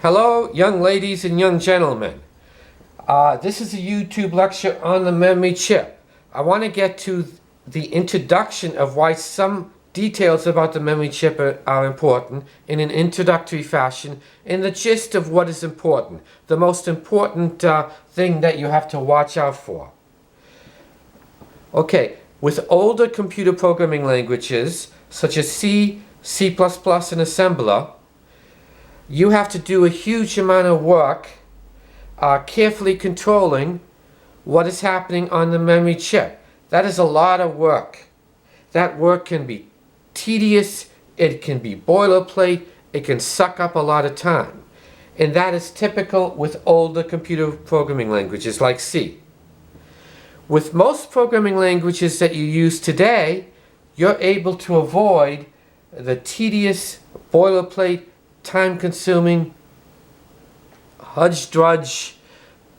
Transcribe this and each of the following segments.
Hello, young ladies and young gentlemen. This is a YouTube lecture on the memory chip. I want to get to the introduction of why some details about the memory chip are important in an introductory fashion, and the gist of what is important, the most important thing that you have to watch out for. Okay, with older computer programming languages, such as C, C++, and assembler, you have to do a huge amount of work carefully controlling what is happening on the memory chip. That is a lot of work. That work can be tedious, it can be boilerplate, it can suck up a lot of time. And that is typical with older computer programming languages like C. With most programming languages that you use today, you're able to avoid the tedious, boilerplate, time-consuming, hudge-drudge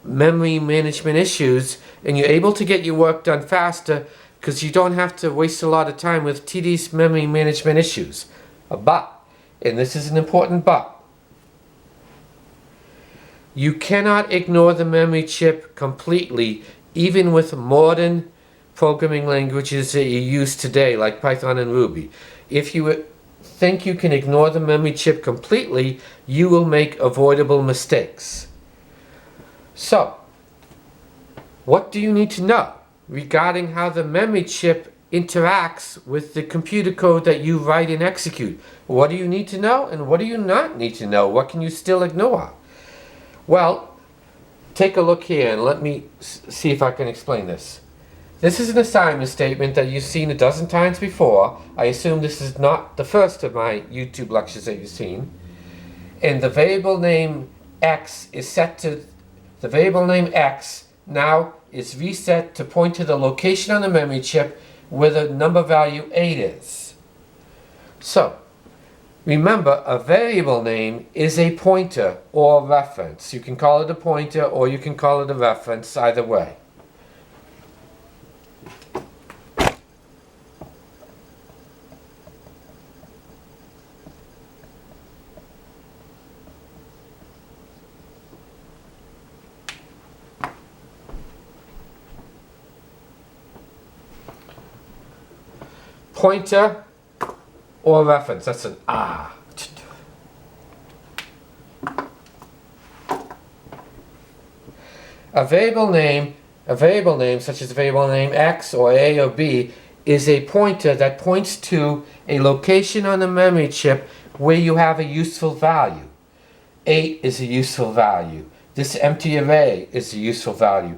memory management issues, and you're able to get your work done faster because you don't have to waste a lot of time with tedious memory management issues. But, and this is an important but, you cannot ignore the memory chip completely, even with modern programming languages that you use today, like Python and Ruby. If you think you can ignore the memory chip completely, you will make avoidable mistakes. So, what do you need to know regarding how the memory chip interacts with the computer code that you write and execute? What do you need to know, and what do you not need to know? What can you still ignore? Well, take a look here and let me see if I can explain this. This is an assignment statement that you've seen a dozen times before. I assume this is not the first of my YouTube lectures that you've seen. And the variable name x is set to, the variable name x now is reset to point to the location on the memory chip where the number value 8 is. So, remember, a variable name is a pointer or a reference. You can call it a pointer or you can call it a reference, either way. Pointer or reference, that's an A. A variable name such as a variable name x or a or b is a pointer that points to a location on the memory chip where you have a useful value. 8 is a useful value. This empty array is a useful value.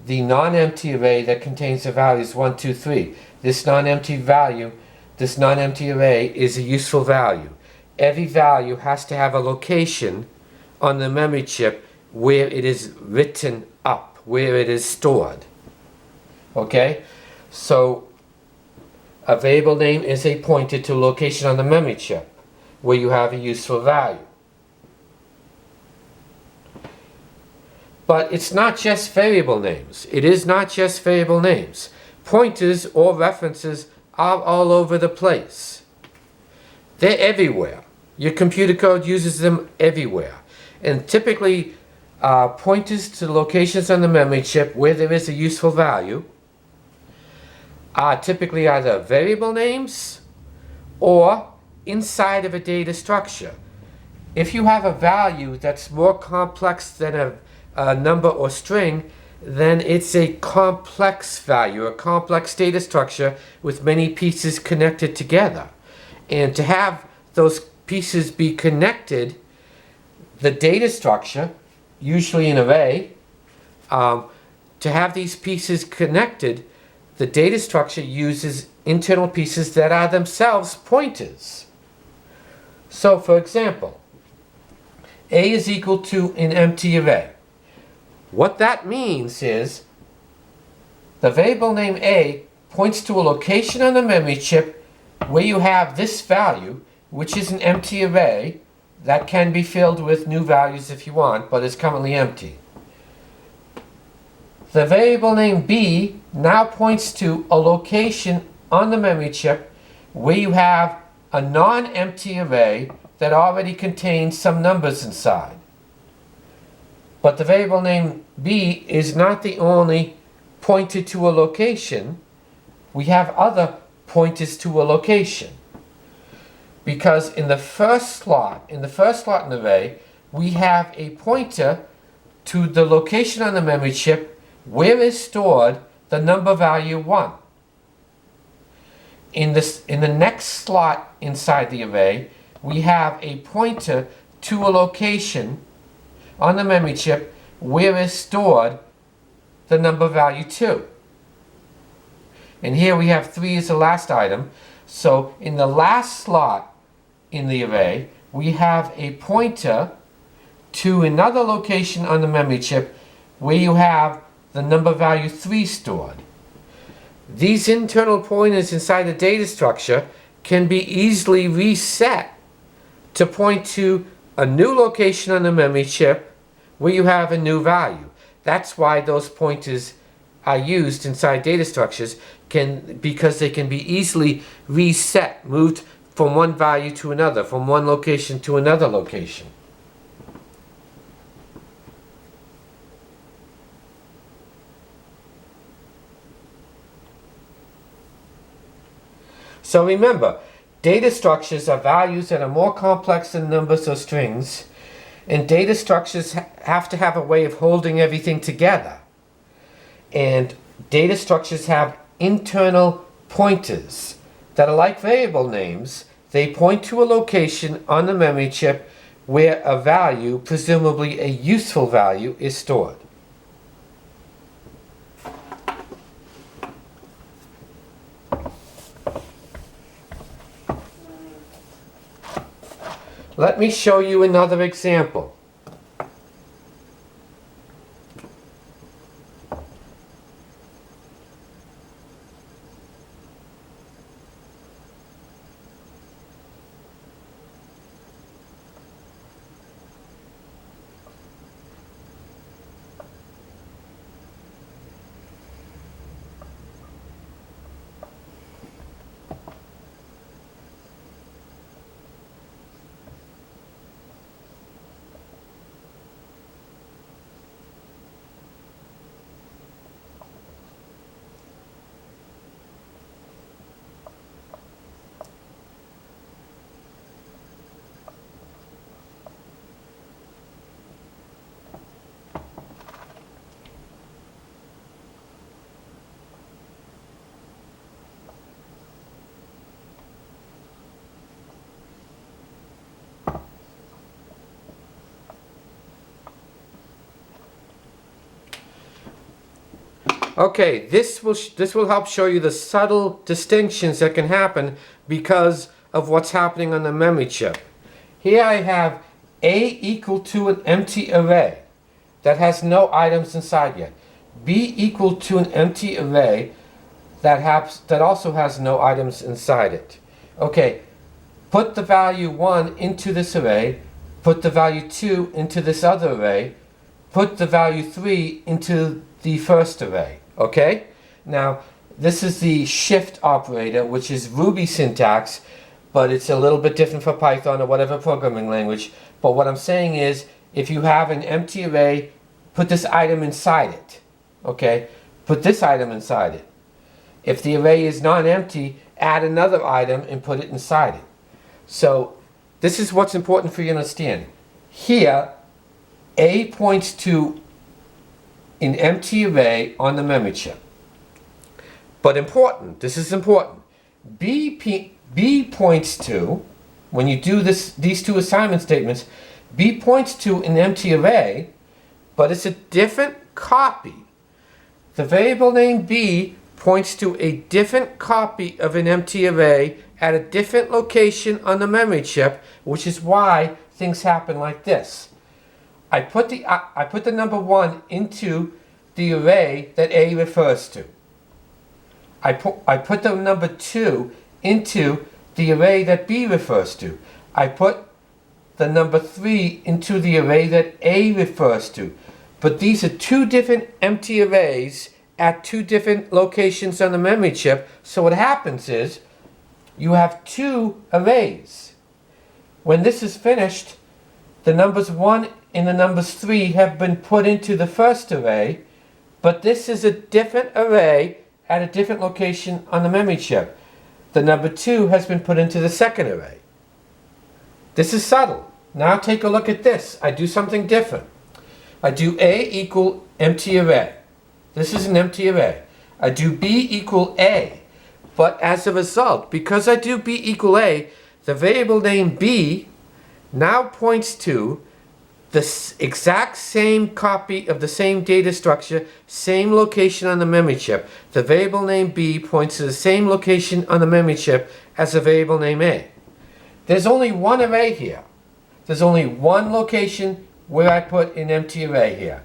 The non-empty array that contains the values 1, 2, 3. This non-empty array is a useful value. Every value has to have a location on the memory chip where it is written up, where it is stored. Okay? So, a variable name is a pointer to a location on the memory chip where you have a useful value. But it's not just variable names. It is not just variable names. Pointers or references are all over the place. They're everywhere. Your computer code uses them everywhere. And typically, pointers to locations on the memory chip where there is a useful value are typically either variable names or inside of a data structure. If you have a value that's more complex than a number or string, then it's a complex value, a complex data structure with many pieces connected together. And to have those pieces be connected, the data structure, usually an array, to have these pieces connected, the data structure uses internal pieces that are themselves pointers. So, for example, A is equal to an empty array. What that means is the variable name A points to a location on the memory chip where you have this value, which is an empty array that can be filled with new values if you want, but is currently empty. The variable name B now points to a location on the memory chip where you have a non-empty array that already contains some numbers inside. But the variable name b is not the only pointer to a location. We have other pointers to a location. Because in the first slot in the array, we have a pointer to the location on the memory chip where is stored the number value 1. In the next slot inside the array, we have a pointer to a location on the memory chip where is stored the number value 2. And here we have 3 as the last item. So in the last slot in the array, we have a pointer to another location on the memory chip where you have the number value 3 stored. These internal pointers inside the data structure can be easily reset to point to a new location on the memory chip where you have a new value. That's why those pointers are used inside data structures, because they can be easily reset, moved from one value to another, from one location to another location. So remember, data structures are values that are more complex than numbers or strings, and data structures have to have a way of holding everything together. And data structures have internal pointers that are like variable names. They point to a location on the memory chip where a value, presumably a useful value, is stored. Let me show you another example. Okay, this will help show you the subtle distinctions that can happen because of what's happening on the memory chip. Here I have A equal to an empty array that has no items inside yet. B equal to an empty array that also has no items inside it. Okay, put the value 1 into this array, put the value 2 into this other array, put the value 3 into the first array. Okay? Now, this is the shift operator, which is Ruby syntax, but it's a little bit different for Python or whatever programming language. But what I'm saying is, if you have an empty array, put this item inside it. Okay? Put this item inside it. If the array is non-empty, add another item and put it inside it. So, this is what's important for you to understand. Here, A points to an empty array on the memory chip. But important, this is important. B points to, when you do these two assignment statements, B points to an empty array, but it's a different copy. The variable name B points to a different copy of an empty array at a different location on the memory chip, which is why things happen like this. I put the number 1 into the array that A refers to. I put the number 2 into the array that B refers to. I put the number 3 into the array that A refers to. But these are two different empty arrays at two different locations on the memory chip. So what happens is you have two arrays. When this is finished, the numbers 1 and the numbers 3 have been put into the first array, but this is a different array at a different location on the memory chip. The number 2 has been put into the second array. This is subtle. Now take a look at this. I do something different. I do A equal empty array. This is an empty array. I do B equal A. But as a result, because I do B equal A, the variable name B now points to the exact same copy of the same data structure, same location on the memory chip. The variable name B points to the same location on the memory chip as the variable name A. There's only one array here. There's only one location where I put an empty array here.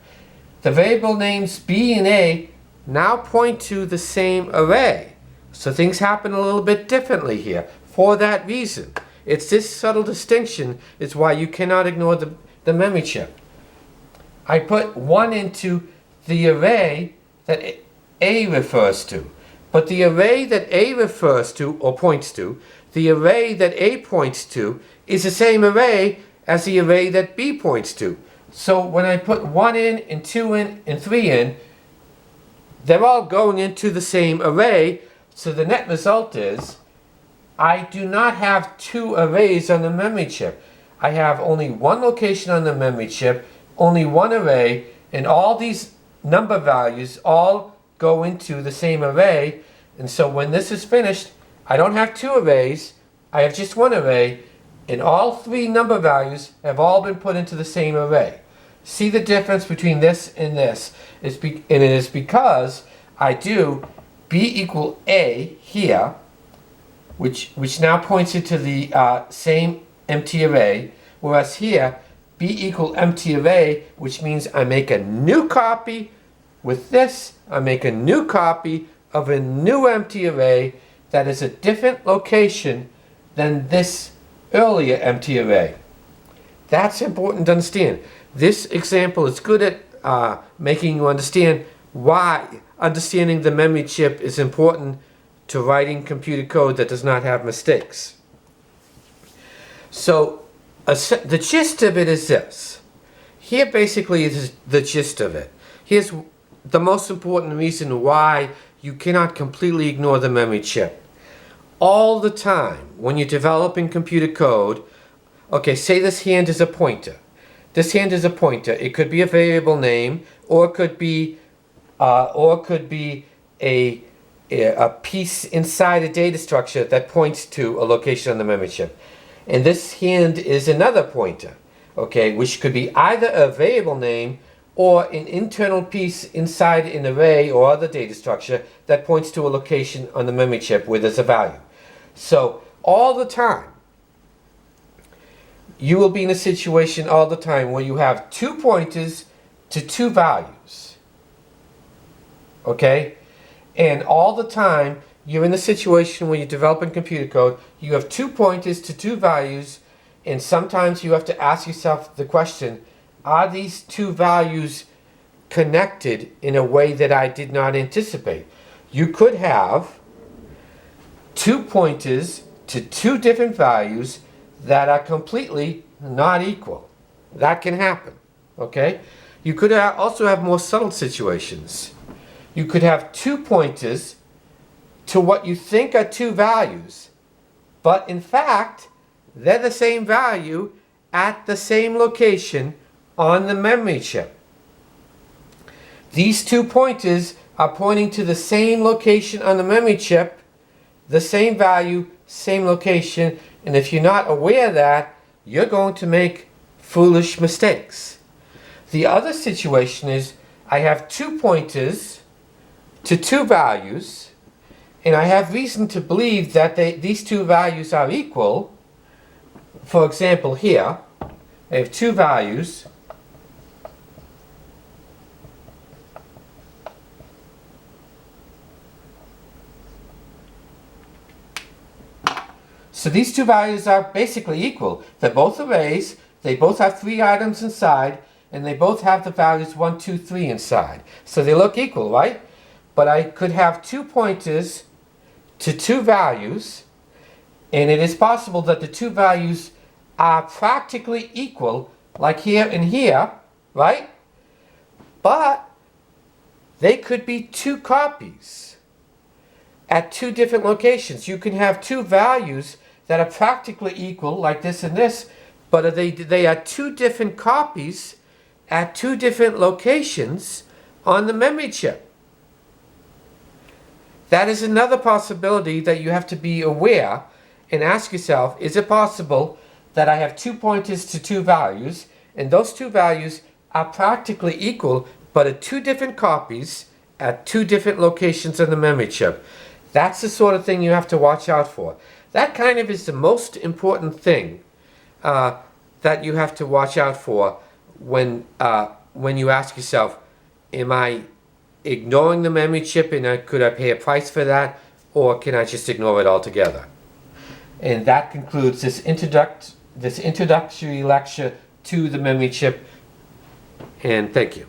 The variable names B and A now point to the same array. So things happen a little bit differently here. For that reason, it's this subtle distinction is why you cannot ignore the memory chip. I put 1 into the array that A refers to. But the array that A refers to or points to, the array that A points to, is the same array as the array that B points to. So when I put 1 in and 2 in and 3 in, they're all going into the same array. So the net result is I do not have 2 arrays on the memory chip. I have only one location on the memory chip, only one array, and all these number values all go into the same array. And so when this is finished, I don't have 2 arrays, I have just one array, and all 3 number values have all been put into the same array. See the difference between this and this? And it is because I do B equal A here, which now points into the same empty array, whereas here, B equal empty array, which means I make a new copy. With this, I make a new copy of a new empty array that is a different location than this earlier empty array. That's important to understand. This example is good at making you understand why understanding the memory chip is important to writing computer code that does not have mistakes. So the gist of it is this. Here basically is the gist of it. Here's the most important reason why you cannot completely ignore the memory chip. All the time when you're developing computer code, okay, say this hand is a pointer. This hand is a pointer. It could be a variable name, or it could be a piece inside a data structure that points to a location on the memory chip. And this hand is another pointer, okay, which could be either a variable name or an internal piece inside an array or other data structure that points to a location on the memory chip where there's a value. So all the time, you will be in a situation all the time where you have 2 pointers to 2 values, okay? And all the time, you're in a situation where you're developing computer code, you have 2 pointers to 2 values, and sometimes you have to ask yourself the question, are these 2 values connected in a way that I did not anticipate? You could have 2 pointers to 2 different values that are completely not equal. That can happen, okay? You could also have more subtle situations. You could have 2 pointers to what you think are 2 values, but in fact, they're the same value at the same location on the memory chip. These 2 pointers are pointing to the same location on the memory chip, the same value, same location, and if you're not aware of that, you're going to make foolish mistakes. The other situation is I have 2 pointers to 2 values, and I have reason to believe that these 2 values are equal. For example, here, I have 2 values. So these 2 values are basically equal. They're both arrays, they both have 3 items inside, and they both have the values 1, 2, 3 inside. So they look equal, right? But I could have 2 pointers to 2 values, and it is possible that the 2 values are practically equal, like here and here, right? But they could be two copies at two different locations. You can have two values that are practically equal, like this and this, but they are two different copies at two different locations on the memory chip. That is another possibility that you have to be aware and ask yourself, is it possible that I have two pointers to two values, and those two values are practically equal, but are two different copies at two different locations on the memory chip? That's the sort of thing you have to watch out for. That kind of is the most important thing that you have to watch out for when you ask yourself, am I ignoring the memory chip and could I pay a price for that, or can I just ignore it altogether? And that concludes this introductory lecture to the memory chip, and thank you.